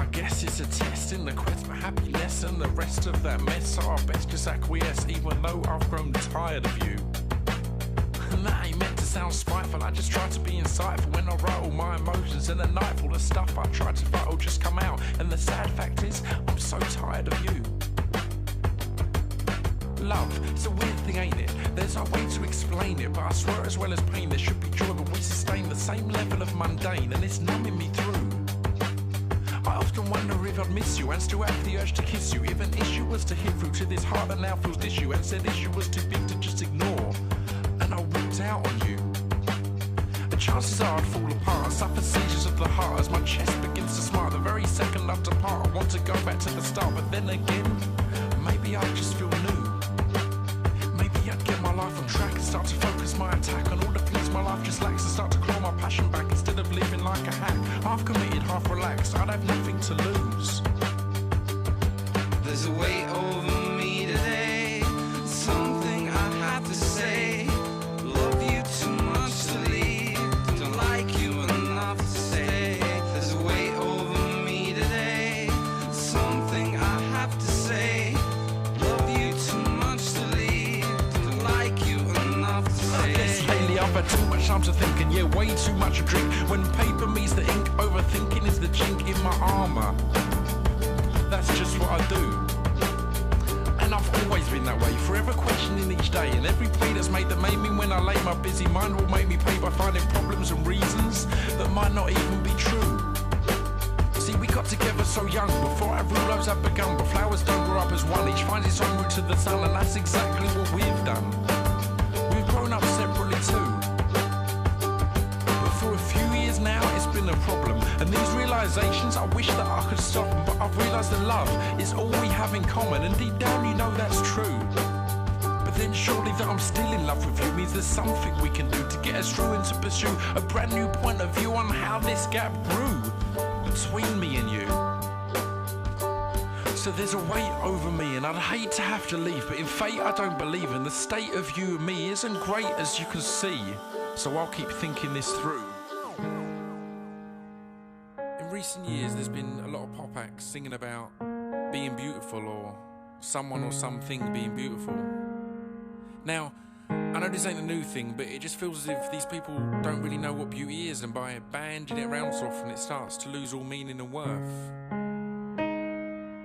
guess it's a test in the quest for happiness, and the rest of that mess are best just acquiesce, even though I've grown tired of you. And that ain't meant to sound spiteful, I just try to be insightful when I write all my emotions. In a night full of stuff I try to write will just come out, and the sad fact is, I'm so tired of you. Love, it's a weird thing, ain't it? There's no way to explain it, but I swear as well as pain there should be joy, but we sustain the same level of mundane, and it's numbing me through. I often wonder if I'd miss you and still have the urge to kiss you, if an issue was to hit through to this heart that now feels issue, and said issue was too big to just ignore, and I walked out on you. The chances are I'd fall apart, I suffer seizures of the heart as my chest begins to smart. The very second I've depart, I want to go back to the start, but then again, maybe I just feel new. Maybe I'd get my life on track and start to focus my attack on all the things my life just lacks, and start to claw my passion back instead of living like a hack. Half committed, half relaxed, I'd have nothing to lose. There's a weight over me today, something I have to say. Love you too much to leave, don't like you enough to stay. There's a weight over me today, something I have to say. Love you too much to leave, don't like you enough to say. Yes, lately I've had too much time to think, and yeah, way too much to drink. When paper meets the ink, overthinking is the chink in my armour. That's just what I do. And I've always been that way, forever questioning each day, and every play that's made that made me when I lay my busy mind will make me pay by finding problems and reasons that might not even be true. See, we got together so young, before our real lives had begun, but flowers don't grow up as one, each finds its own route to the sun, and that's exactly what we've done. We've grown up separately too, but for a few years now it's been a problem, and these realizations I wish that I could stop them, but I've realized that love is all we have in common, and deep down you know that's true. But then surely that I'm still in love with you means there's something we can do to get us through and to pursue a brand new point of view on how this gap grew between me and you. So there's a weight over me, and I'd hate to have to leave, but in fate I don't believe, and the state of you and me isn't great as you can see, so I'll keep thinking this through. In recent years there's been a lot of pop acts singing about being beautiful, or someone or something being beautiful. Now, I know this ain't a new thing, but it just feels as if these people don't really know what beauty is, and by banding it around so often it starts to lose all meaning and worth.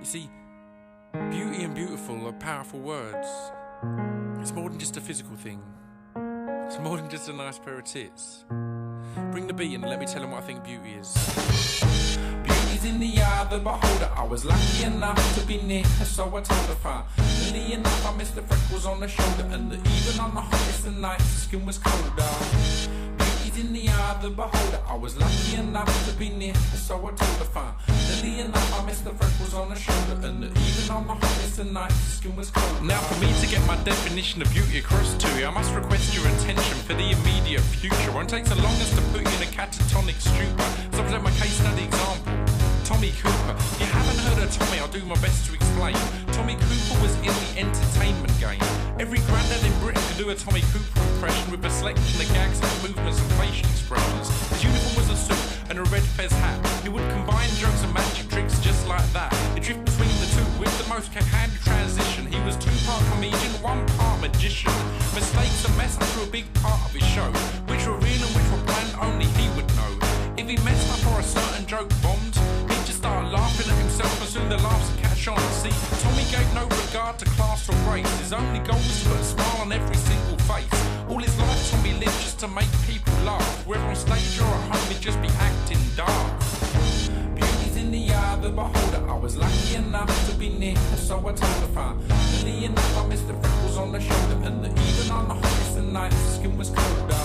You see, beauty and beautiful are powerful words. It's more than just a physical thing. It's more than just a nice pair of tits. Bring the beat and let me tell them what I think beauty is. Beauty's in the eye of the beholder. I was lucky enough to be near her, so I told her fine. Nearly enough, I missed the freckles on the shoulder, and that even on the hottest of nights, the skin was colder. Beauty's in the eye of the beholder. I was lucky enough to be near her, so I told her fine. Nearly enough, I missed the freckles on the shoulder, and that even on the hottest of nights, the skin was colder. Now, for me to get my definition of beauty across to you, I must request your attention for the immediate future. Won't take so long as to put you in a catatonic stupor. So I present my case study example. Tommy Cooper. If you haven't heard of Tommy, I'll do my best to explain. Tommy Cooper was in the entertainment game. Every granddad in Britain could do a Tommy Cooper impression with a selection of gags and movements and facial expressions. His uniform was a suit and a red fez hat. He would combine jokes and magic tricks just like that. He'd drift between the two with the most handy transition. He was 2-part comedian, 1-part magician. Mistakes and mess up through a big part of his show, which were real and which were planned only he would know. If he messed up or a certain joke bombed, he'd just start laughing at himself, and soon the laughs would catch on. See, Tommy gave no regard to class or race. His only goal was to put a smile on every single face. All his life Tommy lived just to make people laugh. Whether on stage or at home, he'd just be acting daft. Beauty's in the eye of the beholder. I was lucky enough to be near her, so I told her fine. Nearly enough, I missed the freckles on the shoulder, and that even on the hottest of nights, the skin was colder.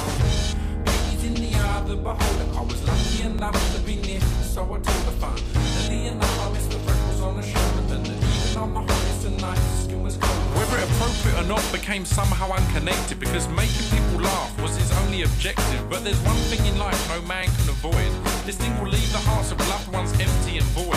In the eye of the beholder, I was lucky enough to be near her, so I told her fine. Nearly enough, I missed the freckles on the shoulder, and that even on the hottest of nights, the skin was cold. Whether appropriate or not became somehow unconnected, because making people laugh was his only objective. But there's one thing in life no man can avoid. This thing will leave the hearts of loved ones empty and void.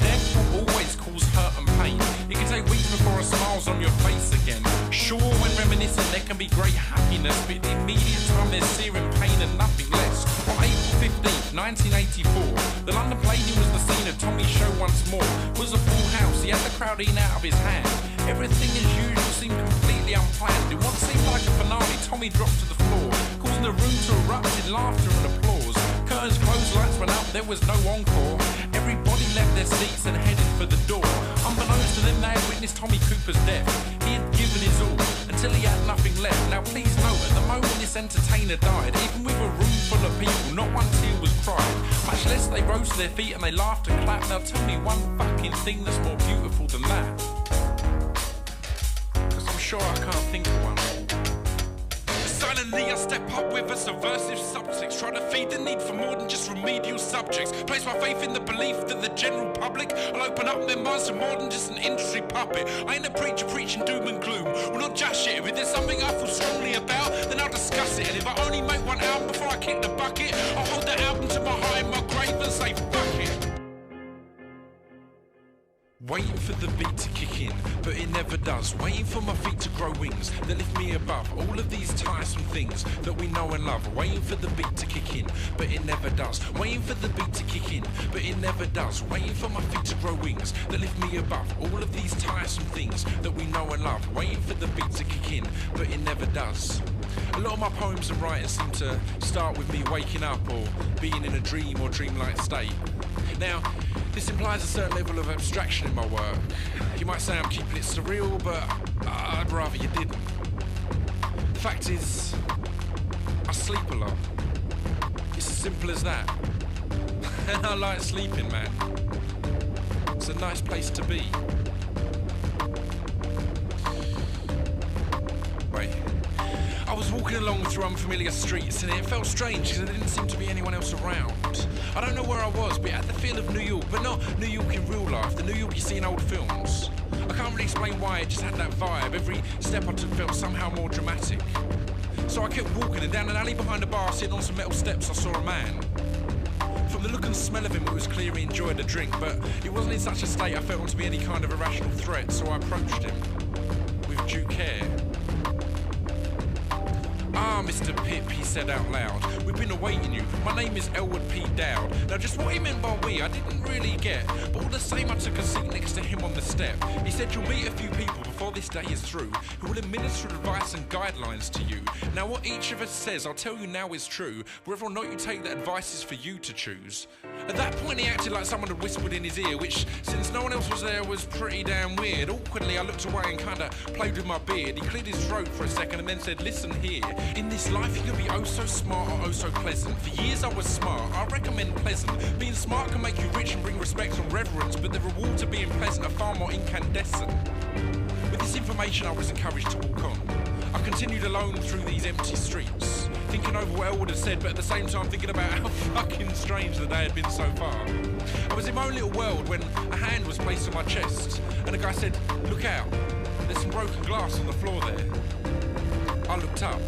Death will always cause hurt and pain. It can take weeks before a smile's on your face again. Sure, when reminiscing there can be great happiness, but the immediate time there's searing pain and nothing less. On April 15th, 1984, the London Palladium was the scene of Tommy's show once more was a full house. He had the crowd eating out of his hand. Everything as usual seemed completely unplanned. In what seemed like a finale, Tommy dropped to the floor, causing the room to erupt in laughter and applause. Curtains closed, lights went up, there was no encore. Everybody left their seats and headed for the door. Unbeknownst to them, they had witnessed Tommy Cooper's death. He had given his all until he had nothing left. Now please note, at the moment this entertainer died, even with a room full of people, not one tear was cried. Much less they rose to their feet and they laughed and clapped. Now tell me one fucking thing that's more beautiful than that. Sure, I can't think of one. Silently I step up with a subversive subtext, try to feed the need for more than just remedial subjects. Place my faith in the belief that the general public will open up their minds to more than just an industry puppet. I ain't a preacher preaching doom and gloom. We'll not just shit. If there's something I feel strongly about, then I'll discuss it. And if I only make one album before I kick the bucket, I'll hold that album to my heart in my grave and say fuck it. Waiting for the beat to kick in, but it never does. Waiting for my feet to grow wings that lift me above all of these tiresome things that we know and love. Waiting for the beat to kick in, but it never does. Waiting for the beat to kick in, but it never does. Waiting for my feet to grow wings that lift me above all of these tiresome things that we know and love. Waiting for the beat to kick in, but it never does. A lot of my poems and writings seem to start with me waking up or being in a dream or dreamlike state. Now, this implies a certain level of abstraction in my work. You might say I'm keeping it surreal, but I'd rather you didn't. The fact is, I sleep a lot. It's as simple as that. And I like sleeping, man. It's a nice place to be. Wait. I was walking along through unfamiliar streets and it felt strange because there didn't seem to be anyone else around. I don't know where I was, but it had the feel of New York, but not New York in real life, the New York you see in old films. I can't really explain why, it just had that vibe. Every step I took felt somehow more dramatic. So I kept walking, and down an alley behind a bar, sitting on some metal steps, I saw a man. From the look and smell of him, it was clear he enjoyed a drink, but he wasn't in such a state I felt him to be any kind of irrational threat, so I approached him with due care. "Ah, Mr. Pip," he said out loud, "we've been awaiting you. My name is Edward P. Dowd." Now just what he meant by we, I didn't really get, but all the same I took a seat next to him on the step. He said, "You'll meet a few people before this day is through who will administer advice and guidelines to you. Now what each of us says, I'll tell you now is true. Whether or not you take that advice is for you to choose." At that point he acted like someone had whispered in his ear, which, since no one else was there, was pretty damn weird. Awkwardly I looked away and kinda played with my beard. He cleared his throat for a second and then said, "Listen here, in this life you can be oh so smart or oh so pleasant. For years I was smart, I recommend pleasant. Being smart can make you rich and bring respect and reverence, but the rewards of being pleasant are far more incandescent." With this information I was encouraged to walk on. I continued alone through these empty streets, thinking over what Elle would have said, but at the same time thinking about how fucking strange the day had been so far. I was in my own little world when a hand was placed on my chest, and a guy said, "Look out, there's some broken glass on the floor there." I looked up.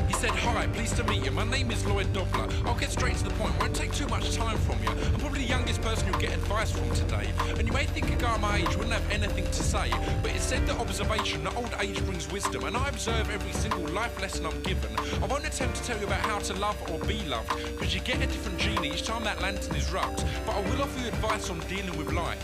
He said, "Hi, pleased to meet you. My name is Lloyd Dobler. I'll get straight to the point, won't take too much time from you. I'm probably the youngest person you'll get advice from today. And you may think a guy my age wouldn't have anything to say, but it's said that observation, that old age brings wisdom, and I observe every single life lesson I'm given. I won't attempt to tell you about how to love or be loved, because you get a different genie each time that lantern is rubbed, but I will offer you advice on dealing with life.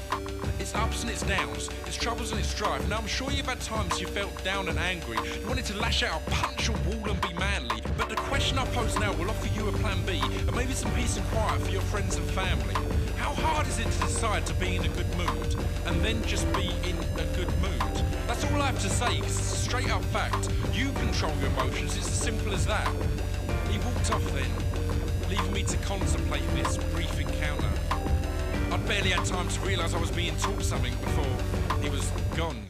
Its ups and its downs, its troubles and its strife. Now I'm sure you've had times you felt down and angry. You wanted to lash out, punch a wall and be manly. But the question I pose now will offer you a plan B, and maybe some peace and quiet for your friends and family. How hard is it to decide to be in a good mood, and then just be in a good mood? That's all I have to say, because it's a straight up fact. You control your emotions, it's as simple as that. He walked off then, leaving me to contemplate this brief encounter. I'd barely had time to realise I was being taught something before he was gone.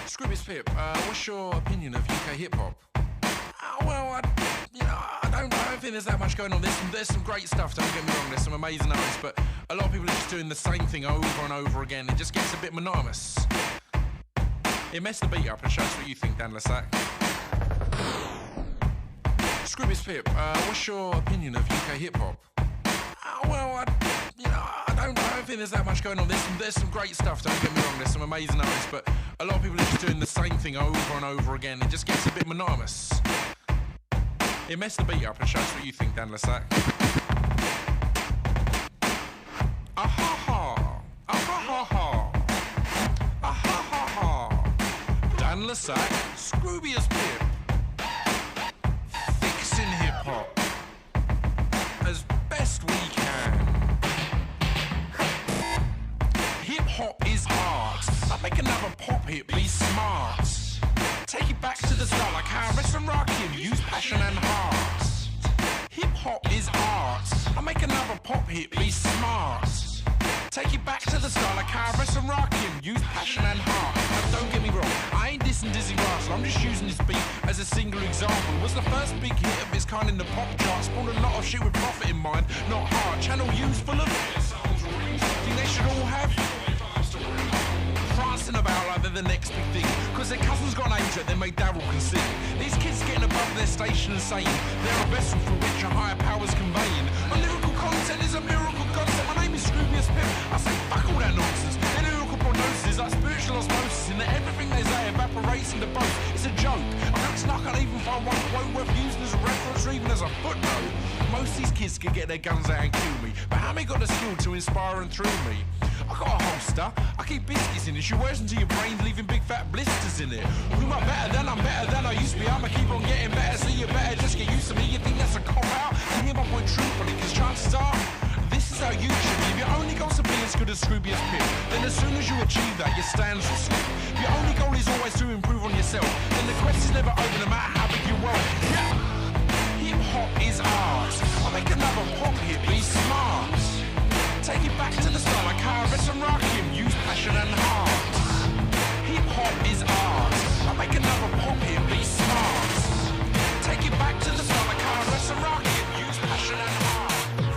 Scroobious Pip, what's your opinion of UK hip-hop? Well, I don't think there's that much going on. There's some great stuff, don't get me wrong, there's some amazing artists, but a lot of people are just doing the same thing over and over again. It just gets a bit monotonous. It messed the beat up and shows what you think, Dan le Sac. Scroobious Pip, what's your opinion of UK hip-hop? Well, I don't think there's that much going on. There's some great stuff, don't get me wrong, there's some amazing artists, but a lot of people are just doing the same thing over and over again. It just gets a bit monotonous. It messed the beat up and shows what you think, Dan le Sac. le Sac, Scroobius Pip. Fixing hip-hop as best we can. Hip-hop is art. I make another pop hit be smart. Take it back to the start like how rest and rock him, use passion and heart. Hip-hop is art. I make another pop hit be smart. Take it back to the start like how rest and rock him, use passion and heart. Now don't get me wrong, I ain't dissing Dizzy Russell, I'm just using this beat as a single example. It was the first big hit of its kind in the pop chart, spawned a lot of shit with profit in mind, not hard. Channel U's full of think they should all have prancing about like they're the next big thing, cause their cousin's got an age that their mate Daryl can sing. These kids getting above their station and saying they're a vessel through which a higher power's conveying. My lyrical content is a miracle concept. My name is Scroobious Pip. I say fuck all that nonsense. Their lyrical prognosis like spiritual osmosis, in that everything they say evaporates into both. It's a joke. I can't even find one quote worth using as a reference or even as a footnote. Most of these kids can get their guns out and kill me, but how many got the skill to inspire and thrill me? I got a holster, I keep biscuits in it. She wears into your brain, leaving big fat blisters in it. Who am I better than? I'm better than I used to be. I'ma keep on getting better, so you better just get used to me. You think that's a cop out? And hear my point truthfully, cause chances are this is how you should be. If your only goal's to be as good as Scroobious Pip, then as soon as you achieve that, your stands will slip. If your only goal is always to improve on yourself, then the quest is never over, no matter how big you work. Yeah. Hip-hop is art. I make another pop hit be smart. Take it back to the start like Harris and Rakim, use passion and heart. Hip-hop is art. I make another pop hit be smart. Take it back to the start like Harris and Rakim, use passion and heart.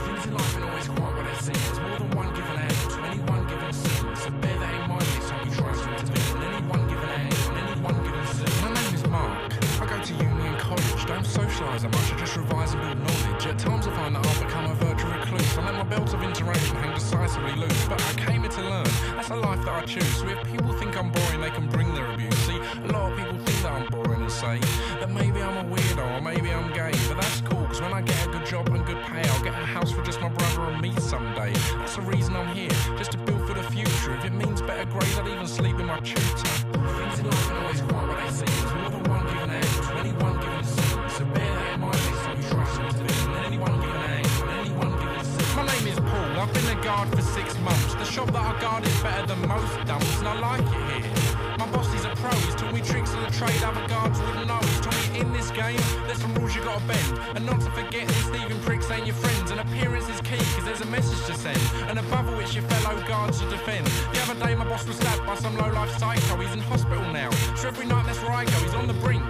Things in life ain't always quite what they seem. There's more than one given angle to any one given scene. So bear that in mind next time you try to intervene in any one given angle, in any one given scene. My name is Mark. I go to uni and college. Don't socialise that much, I just revise and build knowledge. At times I find that I've become a virtual recluse. I let my belt of interaction hang decisively loose, but I came here to learn. That's a life that I choose. So if people think I'm boring, they can bring their abuse. See, a lot of people think that I'm boring and say that maybe I'm a weirdo or maybe I'm gay, but that's cool, cause when I get a good job and good pay, I'll get a house for just my brother and me someday. That's the reason I'm here, just to build for the future. If it means better grades, I'd even sleep with my tutor. Things in life are always quite what they seem. There's more than one given angle to any one given scene. So bear that in mind next time you try to intervene in any one given angle, in any one given scene. My name is Paul, I've been a guard for 6 months. The shop that I guard is better than most dumps, and I like it here. My boss is a pro, he's taught me tricks of the trade other guards wouldn't know. He's taught me in this game, there's some rules you gotta bend, and not to forget these thieving pricks ain't your friends. And appearance is key, cause there's a message to send, and above all it's your fellow guards to defend. The other day my boss was stabbed by some low-life psycho, he's in hospital now, so every night that's where I go, he's on the brink.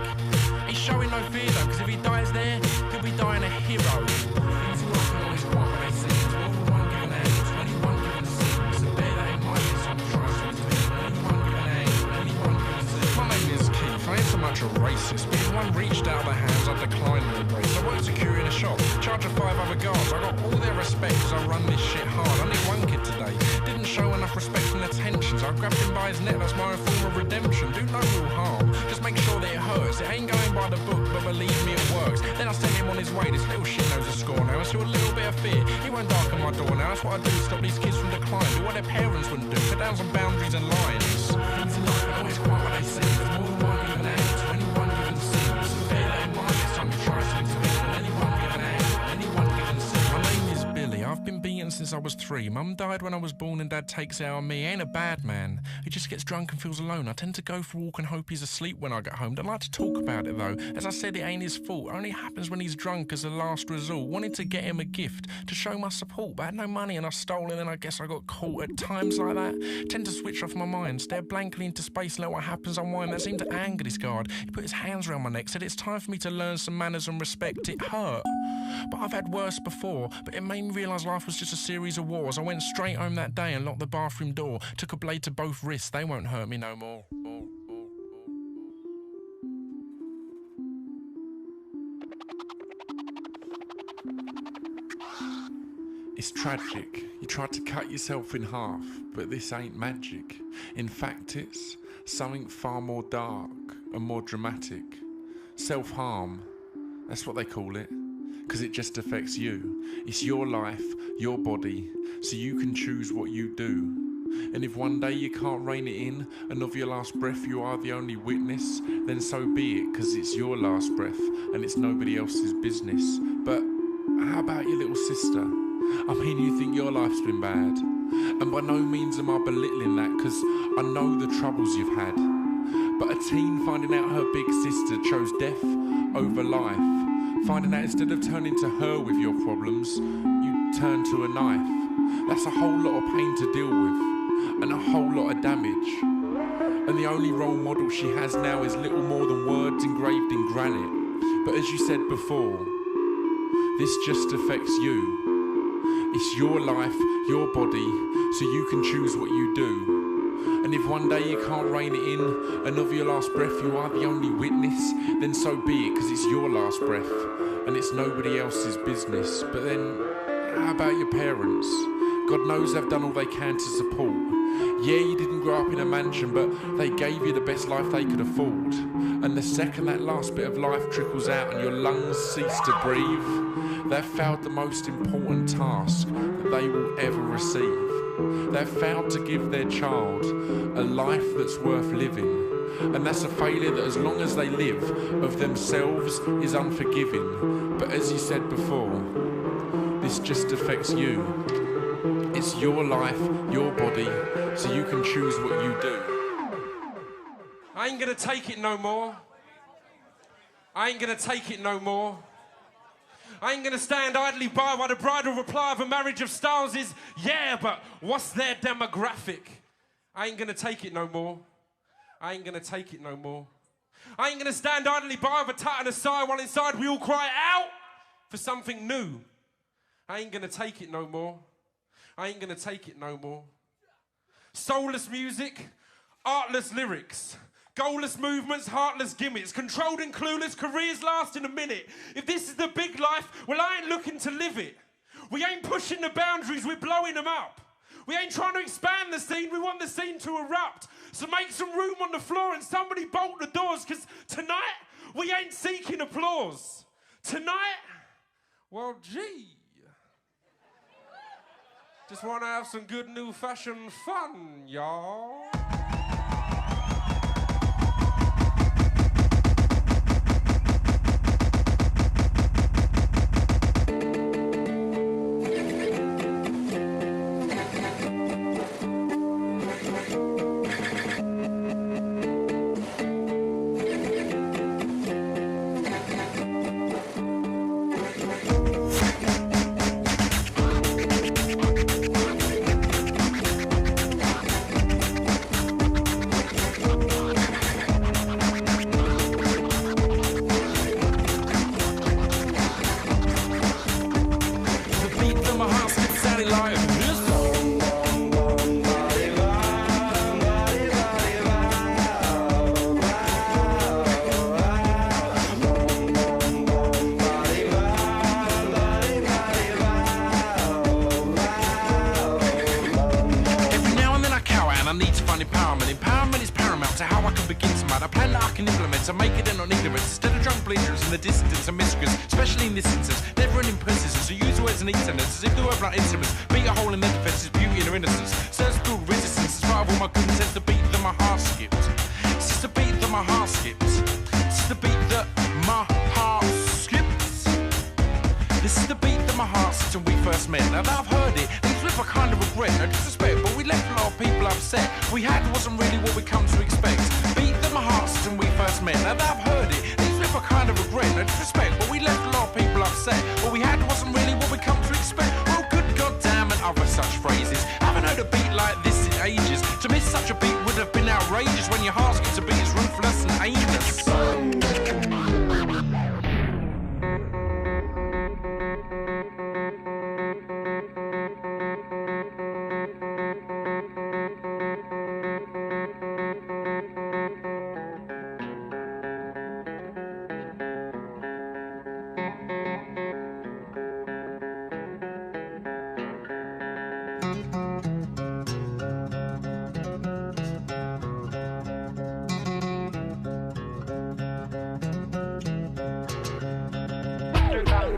He's showing no fear though, cause if he dies there, he'll be dying a hero. Things in life are always quite what they seem. There's more than one given angle to any one given scene. So bear that in mind next time you try to intervene in any one given angle, any one given scene. My name is Keith, I ain't so much a racist, but if one reached out the hands, I'd decline the embrace. I work security in a shop, charge of 5 other guards. I got all their respect cause I run this shit hard. I nicked one kid today, didn't show enough respect and attention, so I grabbed him by his neck, that's my form of redemption. Do no real harm, just make sure that it hurts. It ain't going by the book, but believe me it works. Then I sent him on his way, this little shit knows the score now. I saw a little bit of fear, he won't darken my door now. That's what I do, stop these kids from decline. Do what their parents wouldn't do, put down some boundaries and lines. Things in life are always quite what they seem. There's more than one given angle to any one given scene. So bear that in mind next time you try to intervene in any one given angle, any one given scene. My name is Billy, I've been beaten since I was 3. Mum died when I was born and Dad takes it out on me. Ain't a bad man, he just gets drunk and feels alone. I tend to go for a walk and hope he's asleep when I get home. Don't like to talk about it though, as I said it ain't his fault. It only happens when he's drunk as a last resort. Wanted to get him a gift to show my support, but I had no money and I stole it and I guess I got caught. At times like that, tend to switch off my mind, stare blankly into space and let what happens unwind. That seemed to anger this guard. He put his hands around my neck, said it's time for me to learn some manners and respect. It hurt, but I've had worse before. But it made me realise life was just a series of wars. I went straight home that day and locked the bathroom door. Took a blade to both wrists, they won't hurt me no more. It's tragic. You tried to cut yourself in half, but this ain't magic. In fact, it's something far more dark and more dramatic. Self-harm, that's what they call it, because it just affects you. It's your life, your body, so you can choose what you do. And if one day you can't rein it in, and of your last breath you are the only witness, then so be it, 'cause it's your last breath, and it's nobody else's business. But how about your little sister? I mean, you think your life's been bad. And by no means am I belittling that, 'cause I know the troubles you've had. But a teen finding out her big sister chose death over life, finding out instead of turning to her with your problems, you turn to a knife. That's a whole lot of pain to deal with, and a whole lot of damage. And the only role model she has now is little more than words engraved in granite. But as you said before, this just affects you. It's your life, your body, so you can choose what you do. And if one day you can't rein it in, and of your last breath you are the only witness, then so be it, 'cause it's your last breath, and it's nobody else's business. But then, how about your parents? God knows they've done all they can to support. Yeah, you didn't grow up in a mansion, but they gave you the best life they could afford. And the second that last bit of life trickles out and your lungs cease to breathe, they've failed the most important task that they will ever receive. They've failed to give their child a life that's worth living. And that's a failure that as long as they live of themselves is unforgiving. But as you said before, this just affects you. It's your life, your body, so you can choose what you do. I ain't gonna take it no more. I ain't gonna take it no more. I ain't gonna stand idly by while the bridal reply of a marriage of styles is, yeah, but what's their demographic? I ain't gonna take it no more. I ain't gonna take it no more. I ain't gonna stand idly by with a tat and a sigh while inside we all cry out for something new. I ain't gonna take it no more. I ain't gonna take it no more. Soulless music, artless lyrics, goalless movements, heartless gimmicks, controlled and clueless, careers last in a minute. If this is the big life, well, I ain't looking to live it. We ain't pushing the boundaries, we're blowing them up. We ain't trying to expand the scene, we want the scene to erupt. So make some room on the floor and somebody bolt the doors, 'cause tonight, we ain't seeking applause. Tonight, well, gee. Just want to have some good new-fashioned fun, y'all.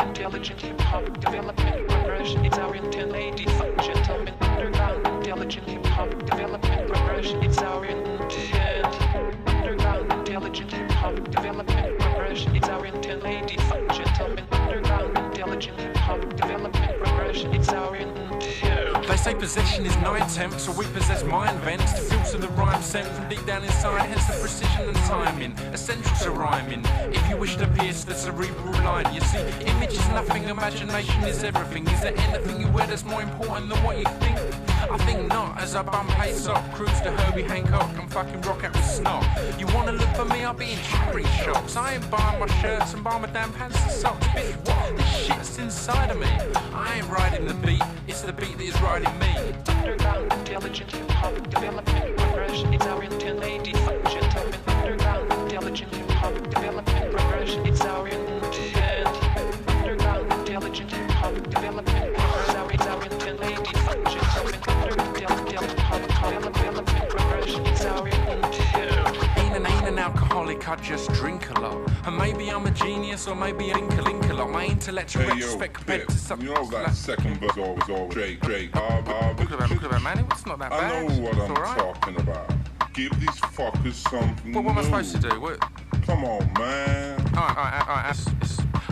Intelligent hip-hop development progression. It's our intent, ladies and gentlemen. Underground intelligent hip-hop development. possession is 9/10, so we possess mind vents to filter the rhyme sent from deep down inside, hence the precision and timing, essential to rhyming. If you wish to pierce the cerebral line, you see, image is nothing, imagination is everything. Is there anything you wear that's more important than what you think? I think not, as I bum pace up, cruise to Herbie Hancock and fucking rock out with snot. You wanna look for me, I'll be in cherry shops. I ain't buying my shirts and buying my damn pants and socks. Bitch, what? This shit's inside of me. I ain't riding the beat, it's the beat that is riding me. Underground intelligent hip-hop development progression. It's our intent, ladies and gentlemen. Underground intelligent hip-hop development progression. It's our intent. Underground intelligent hip-hop development progression. It's our intent, ladies and gentlemen. Underground hip-hop development progression. It's our intent. Ain't an alcoholic, I just drink a lot. And maybe I'm a genius, or maybe I link a lot. My intellect retrospect compared to something. You know that second verse always Drake. Look about man, it's not that bad. I know what I'm right. talking about. Give these fuckers something Well, what am I new. supposed to do? What? Come on, man. Alright.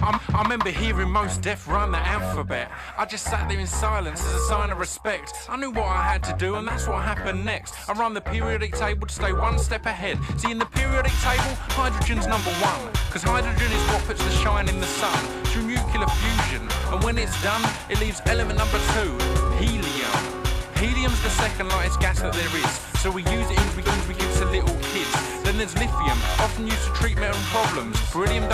I remember hearing Mos Def run the alphabet. I just sat there in silence as a sign of respect. I knew what I had to do, and that's what happened next. I run the periodic table to stay one step ahead. See, in the periodic table, hydrogen's number 1. Because hydrogen is what puts the shine in the sun through nuclear fusion. And when it's done, it leaves element number 2, helium. Helium's the second lightest gas that there is, so we use it in we give to little kids. Then there's lithium, often used to treat metal problems. Beryllium,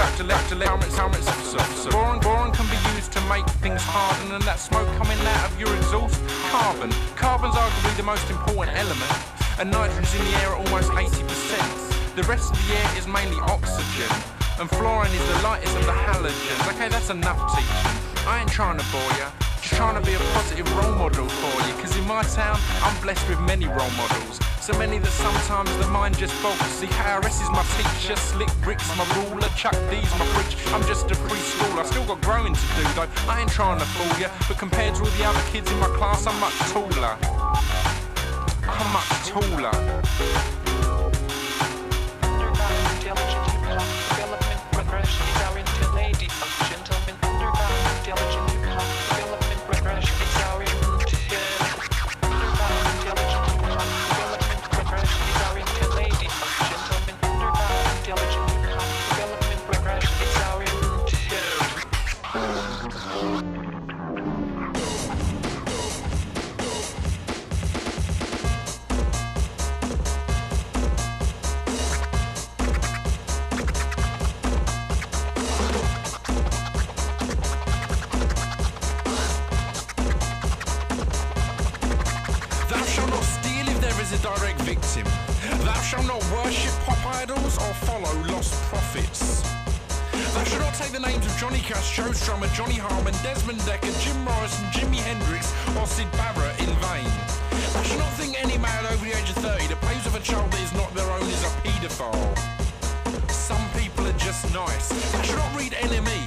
boron can be used to make things harden, and that smoke coming out of your exhaust, carbon. Carbon's arguably the most important element, and nitrogen's in the air at almost 80%. The rest of the air is mainly oxygen, and fluorine is the lightest of the halogens. Okay, that's enough teaching. I ain't trying to bore ya. Just trying to be a positive role model for you, cause in my town I'm blessed with many role models, so many that sometimes the mind just boggles. See, KRS is my teacher, Slick Rick's my ruler, Chuck D's my preach. I'm just a preschooler, I still got growing to do though. I ain't trying to fool you, but compared to all the other kids in my class, I'm much taller. I'm much taller. Underground intelligent hip-hop development progression. It's our intent, ladies and gentlemen. Underground intelligent hip-hop development progression. It's our intent. Underground intelligent hip-hop development progression. It's our intent, ladies and gentlemen. Underground intelligent hip-hop development progression. It's our intent. A direct victim. Thou shalt not worship pop idols or follow lost prophets. Thou shalt not take the names of Johnny Cash, Joe Strummer, Johnny Harmon, Desmond Decker, Jim Morrison, Jimi Hendrix or Syd Barrett in vain. Thou shalt not think any man over the age of 30 that plays with a child that is not their own is a paedophile. Some people are just nice. Thou shalt not read NME.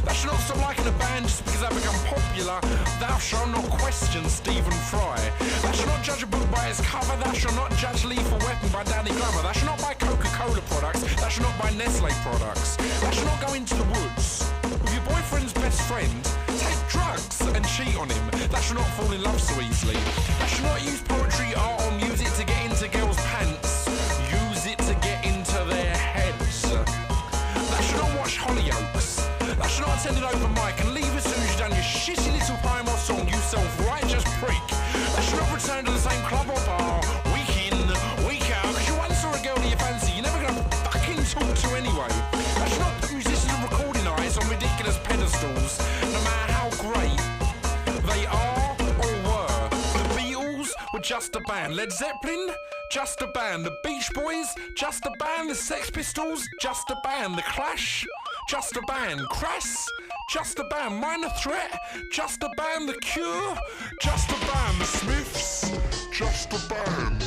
Thou shalt not stop liking a band just because they become popular. Thou shalt not question Stephen Fry. Thou shalt not judge a book by its cover. Thou shalt not judge Lethal Weapon by Danny Glover. Thou shalt not buy Coca-Cola products. Thou shalt not buy Nestle products. Thou shalt not go into the woods with your boyfriend's best friend, take drugs and cheat on him. Thou shalt not fall in love so easily. Thou shalt not use poetry, art or music to get into girls' pants. Use it to get into their heads. Thou shalt not watch Hollyoaks. Thou shalt not attend an open mic and leave as soon as you've done your shitty little poem or song, you self-righteous prick. Thou shalt not return to the same club or bar, week in, week out, because you once saw a girl that you fancy, you're never gonna fucking talk to anyway. Thou shalt not put musicians and recording artists on ridiculous pedestals, no matter how great they are or were. The Beatles were just a band. Led Zeppelin, just a band. The Beach Boys, just a band. The Sex Pistols, just a band. The Clash, just a band. Crass, just a band. Minor Threat, just a band. The Cure, just a band. The Smiths, just a band.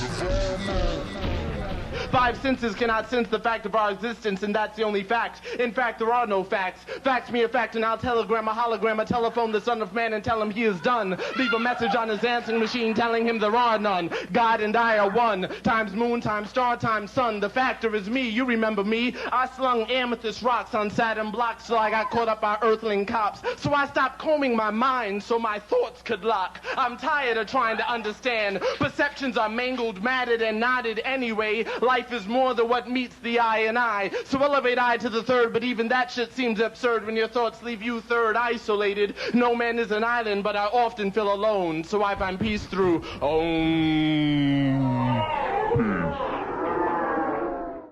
The five senses cannot sense the fact of our existence, and that's the only fact. In fact, there are no facts. Facts me a fact, and I'll telegram a hologram, a telephone the son of man, and tell him he is done. Leave a message on his answering machine telling him there are none. God and I are one. Times moon, times star, times sun. The factor is me. You remember me. I slung amethyst rocks on Saturn blocks till I got caught up by earthling cops. So I stopped combing my mind so my thoughts could lock. I'm tired of trying to understand. Perceptions are mangled, matted, and knotted anyway. Life is more than what meets the eye and I. So elevate I to the third, but even that shit seems absurd when your thoughts leave you third, isolated. No man is an island, but I often feel alone. So I find peace through Om.